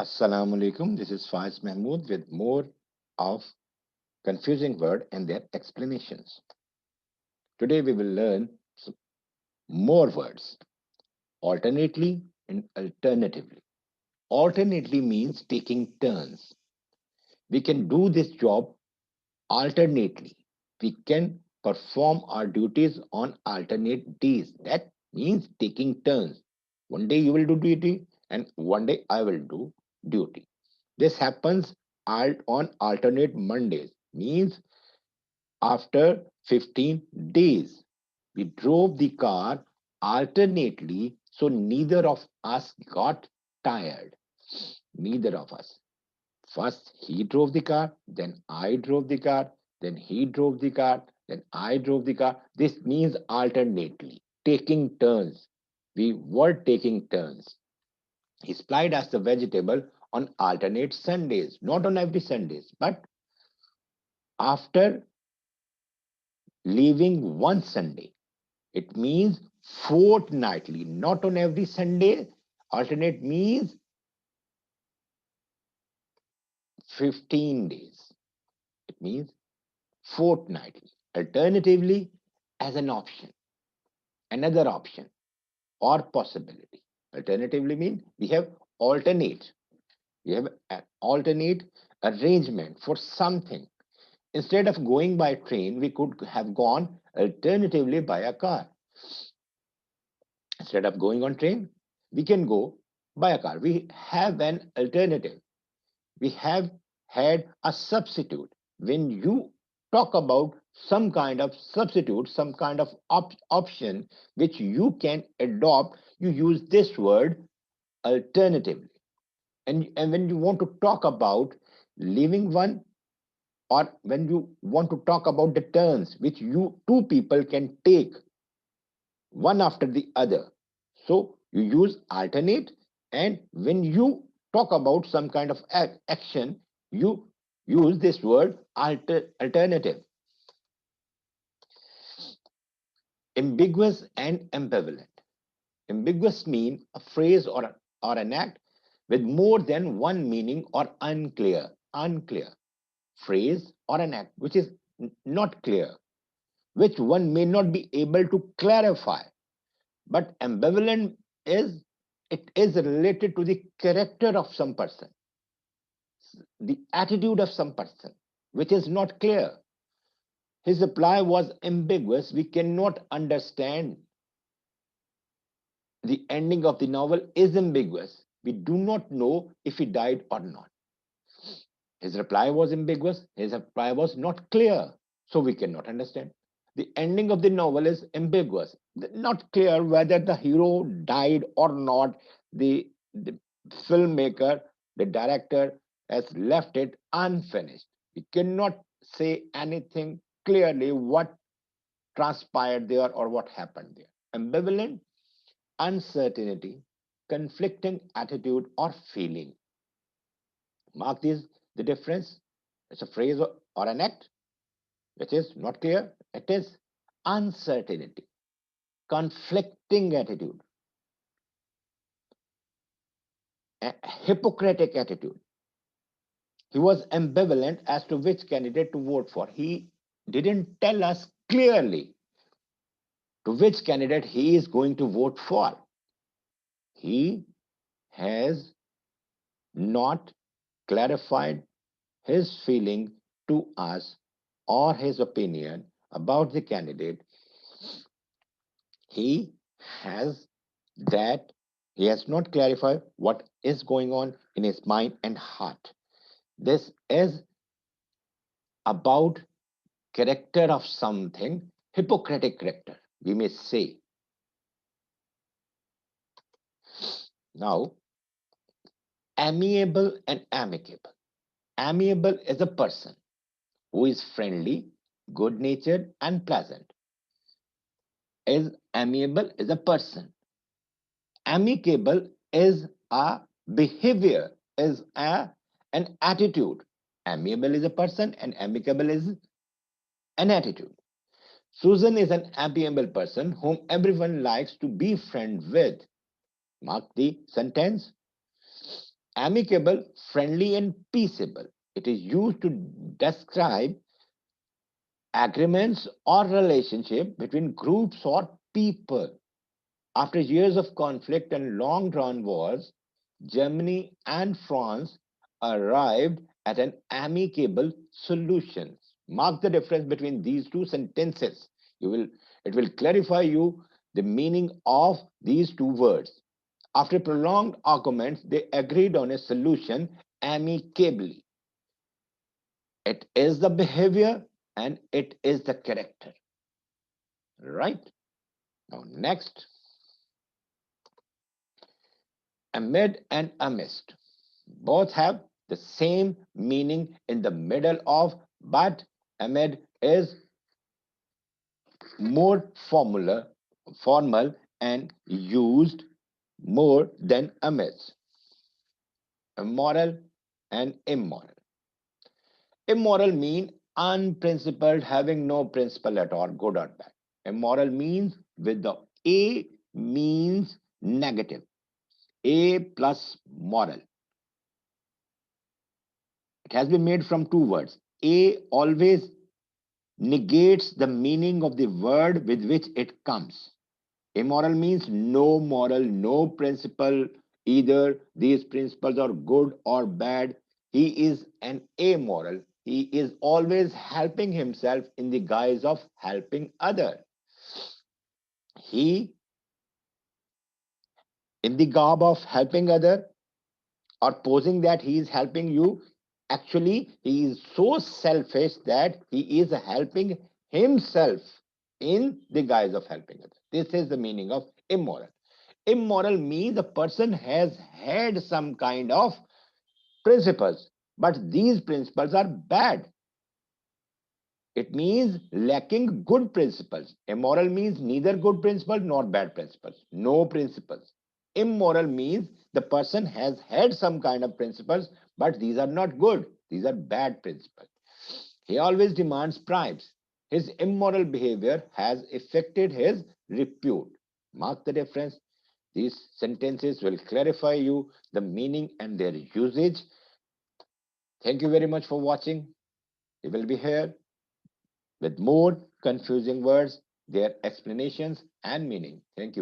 Assalamu alaikum. This is Faiz Mahmood with more of confusing word and their explanations. Today we will learn more words alternately and alternatively. Alternately means taking turns. We can do this job alternately. We can perform our duties on alternate days. That means taking turns. One day you will do duty and one day I will do duty. This happens on alternate Mondays, means after 15 days. We drove the car alternately, so neither of us got tired. Neither of us. First he drove the car, then I drove the car, then he drove the car, then I drove the car. This means alternately, taking turns. We were taking turns. He supplied us the vegetable on alternate Sundays, not on every Sundays, but after leaving one Sunday. It means fortnightly, not on every Sunday. Alternate means 15 days. It means fortnightly. Alternatively, as an option, another option or possibility. Alternatively means we have alternate. We have an alternate arrangement for something. Instead of going by train, we could have gone alternatively by a car. Instead of going on train, we can go by a car. We have an alternative. We have had a substitute. When you talk about some kind of substitute, some kind of option which you can adopt, you use this word alternatively. And when you want to talk about leaving one, or when you want to talk about the turns which you two people can take one after the other. So you use alternate, and when you talk about some kind of action, you use this word alternative. Ambiguous and ambivalent. Ambiguous mean a phrase or an act with more than one meaning or unclear phrase or an act which is not clear, which one may not be able to clarify. But ambivalent is, it is related to the character of some person, the attitude of some person, which is not clear. His reply was ambiguous. We cannot understand. The ending of the novel is ambiguous. We do not know if he died or not. His reply was ambiguous. His reply was not clear. So we cannot understand. The ending of the novel is ambiguous. Not clear whether the hero died or not. The filmmaker, the director, has left it unfinished. We cannot say anything clearly what transpired there or what happened there. Ambivalent, uncertainty, conflicting attitude or feeling. Mark this the difference. It's a phrase or an act which is not clear. It is uncertainty, conflicting attitude, a hypocritic attitude. He was ambivalent as to which candidate to vote for. He didn't tell us clearly to which candidate he is going to vote for. He has not clarified his feeling to us or his opinion about the candidate. He has that he has not clarified what is going on in his mind and heart. This is about character of something, hypocritic character, we may say. Now, amiable and amicable. Amiable is a person who is friendly, good natured, and pleasant. Is amiable is a person. Amicable is a behavior, is an attitude. Amiable is a person, and amicable is an attitude. Susan is an amiable person whom everyone likes to be friend with. Mark the sentence. Amicable, friendly, and peaceable. It is used to describe agreements or relationship between groups or people. After years of conflict and long drawn wars, Germany and France arrived at an amicable solution. Mark the difference between these two sentences. You will it will clarify you the meaning of these two words. After prolonged arguments, they agreed on a solution amicably. It is the behavior and it is the character. Right? Now, next, amid and amidst. Both have the same meaning in the middle of, but amid is more formal and used more than amidst. Moral and immoral. Immoral mean unprincipled, having no principle at all, good or bad. Immoral means with the A means negative. A plus moral. It has been made from two words. A always negates the meaning of the word with which it comes. Immoral means no moral, no principle. Either these principles are good or bad. He is an amoral. He is always helping himself in the guise of helping other. He, in the garb of helping other, or posing that he is helping you, actually he is so selfish that he is helping himself in the guise of helping others. This is the meaning of immoral. Immoral means a person has had some kind of principles, but these principles are bad. It means lacking good principles. Immoral means neither good principles nor bad principles. No principles. Immoral means the person has had some kind of principles, but these are not good. These are bad principles. He always demands bribes. His immoral behavior has affected his repute. Mark the difference. These sentences will clarify you the meaning and their usage. Thank you very much for watching. We will be here with more confusing words, their explanations and meaning. Thank you.